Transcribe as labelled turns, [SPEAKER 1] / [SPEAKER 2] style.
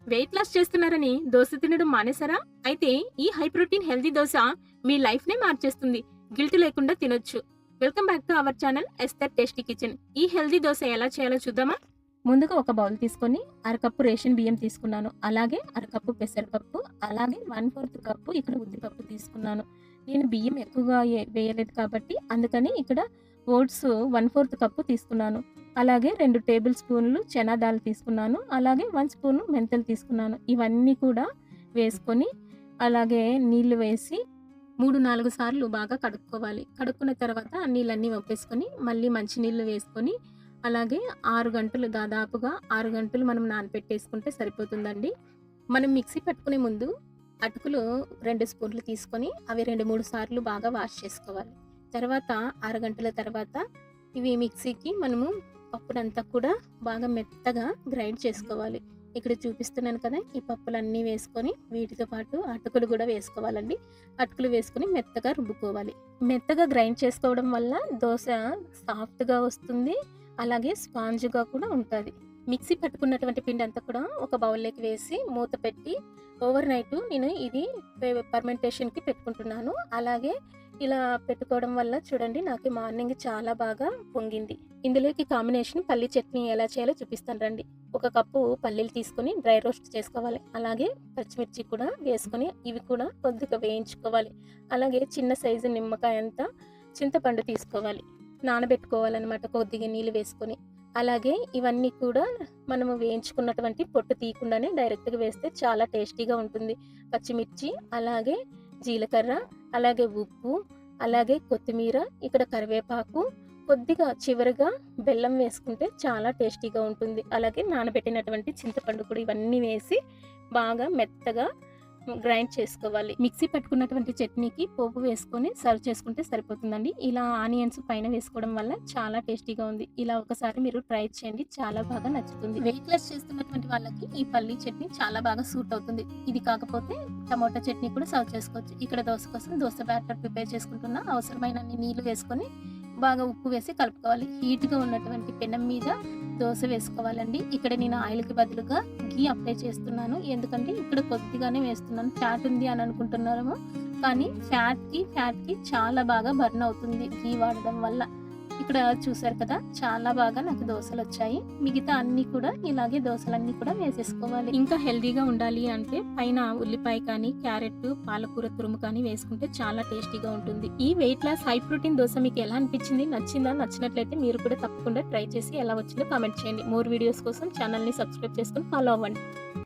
[SPEAKER 1] Weight loss చేస్తున్నారని దోస తినడం మానేసారా? అయితే ఈ హై ప్రోటీన్ హెల్తీ దోస మీ లైఫ్‌నే మార్చేస్తుంది. గిల్ట్ లేకుండా తినొచ్చు. Welcome back to our channel Esther tasty kitchen. ఈ హెల్తీ దోస ఎలా చేయాలో చూద్దామా? ముందుగా ఒక బౌల్ తీసుకొని అరకప్పు రేషన్ బియ్యం తీసుకున్నాను. అలాగే అరకప్పు పెసరపప్పు, అలాగే 1/4 కప్పు ఇక్కడ ఉద్దిపప్పు తీసుకున్నాను. నేను బియ్యం ఎక్కువగా వేయలేదు కాబట్టి అందుకని ఇక్కడ ఓట్స్ 1/4 కప్పు తీసుకున్నాను. అలాగే 2 టేబుల్ స్పూన్లు చనా దాల్ తీసుకున్నాను. అలాగే 1 స్పూను మెంతులు తీసుకున్నాను. ఇవన్నీ కూడా వేసుకొని అలాగే నీళ్లు వేసి 3, 4 సార్లు బాగా కడుక్కోవాలి. కడుక్కున్న తర్వాత ఆ నీళ్ళన్నీ వంపేసుకొని మళ్ళీ మంచినీళ్ళు వేసుకొని అలాగే 6 గంటలు దాదాపుగా 6 గంటలు మనం నానపెట్టేసుకుంటే సరిపోతుందండి. మనం మిక్సీ పట్టుకునే ముందు అటుకులు 2 స్పూన్లు తీసుకొని అవి 2, 3 సార్లు బాగా వాష్ చేసుకోవాలి. తర్వాత 6 గంటల తర్వాత ఇవి మిక్సీకి మనము పప్పునంతా కూడా బాగా మెత్తగా గ్రైండ్ చేసుకోవాలి. ఇక్కడ చూపిస్తున్నాను కదా! ఈ పప్పులన్నీ వేసుకొని వీటితో పాటు అటుకులు కూడా వేసుకోవాలండి. అటుకులు వేసుకొని మెత్తగా రుబ్బుకోవాలి. మెత్తగా గ్రైండ్ చేసుకోవడం వల్ల దోస సాఫ్ట్‌గా వస్తుంది. అలాగే స్పాంజ్‌గా కూడా ఉంటది. మిక్సీ పట్టుకున్నటువంటి పిండి అంతా కూడా ఒక బౌల్‌లోకి వేసి మూత పెట్టి ఓవర్ నైట్ నేను ఇది ఫర్మెంటేషన్‌కి పెట్టుకుంటున్నాను. అలాగే ఇలా పెట్టుకోవడం వల్ల చూడండి నాకు మార్నింగ్ చాలా బాగా పొంగింది. ఇందులోకి కాంబినేషన్ పల్లీ చట్నీ ఎలా చేయాలో చూపిస్తాను రండి. ఒక కప్పు పల్లీలు తీసుకొని డ్రై రోస్ట్ చేసుకోవాలి. అలాగే పచ్చిమిర్చి కూడా వేసుకొని ఇవి కూడా కొద్దిగా వేయించుకోవాలి. అలాగే చిన్న సైజు నిమ్మకాయ అంతా చింతపండు తీసుకోవాలి. నానబెట్టుకోవాలన్నమాట కొద్దిగా నీళ్ళు వేసుకొని. అలాగే ఇవన్నీ కూడా మనము వేయించుకున్నటువంటి పొట్టు తీయకుండానే డైరెక్ట్‌గా వేస్తే చాలా టేస్టీగా ఉంటుంది. పచ్చిమిర్చి, అలాగే జీలకర్ర, అలాగే ఉప్పు, అలాగే కొత్తిమీర, ఇక్కడ కరివేపాకు, కొద్దిగా చివరగా బెల్లం వేసుకుంటే చాలా టేస్టీగా ఉంటుంది. అలాగే నానబెట్టినటువంటి చింతపండు కూడా ఇవన్నీ వేసి బాగా మెత్తగా గ్రైండ్ చేసుకోవాలి. మిక్సీ పట్టుకున్నటువంటి చట్నీకి పోపు వేసుకొని సర్వ్ చేసుకుంటే సరిపోతుందండి. ఇలా ఆనియన్స్ పైన వేసుకోవడం వల్ల చాలా టేస్టీగా ఉంది. ఇలా ఒకసారి మీరు ట్రై చేయండి. చాలా బాగా నచ్చుతుంది. వెయిట్ లాస్ చేస్తున్నటువంటి వాళ్ళకి ఈ పల్లీ చట్నీ చాలా బాగా సూట్ అవుతుంది. ఇది కాకపోతే టమోటా చట్నీ కూడా సర్వ్ చేసుకోవచ్చు. ఇక్కడ దోస కోసం దోస బ్యాటర్ ప్రిపేర్ చేసుకుంటున్నా. అవసరమైనన్ని నీళ్లు వేసుకొని బాగా ఉప్పు వేసి కలుపుకోవాలి. హీట్‌గా ఉన్నటువంటి పెనం మీద దోస వేసుకోవాలండి. ఇక్కడ నేను ఆయిల్‌కి బదులుగా ఘీ అప్లై చేస్తున్నాను. ఎందుకంటే ఇక్కడ కొద్దిగానే వేస్తున్నాను. ఫ్యాట్ ఉంది అని అనుకుంటున్నారేమో, కానీ ఫ్యాట్‌కి చాలా బాగా బర్న్ అవుతుంది ఘీ వాడడం వల్ల. ఇక్కడ చూసారు కదా! చాలా బాగా నాకు దోసలొచ్చాయి. మిగతా అన్నీ కూడా ఇలాగే దోసలన్నీ కూడా వేసేసుకోవాలి. ఇంకా హెల్తీగా ఉండాలి అంటే పైన ఉల్లిపాయ కానీ, క్యారెట్, పాలకూర తురుము కానీ వేసుకుంటే చాలా టేస్టీగా ఉంటుంది. ఈ weight loss high protein dosa మీకు ఎలా అనిపించింది? నచ్చిందా? నచ్చినట్లయితే మీరు కూడా తప్పకుండా ట్రై చేసి ఎలా వచ్చిందో కామెంట్ చేయండి. మోర్ వీడియోస్ కోసం ఛానల్‌ని సబ్స్క్రైబ్ చేసుకొని ఫాలో అవ్వండి.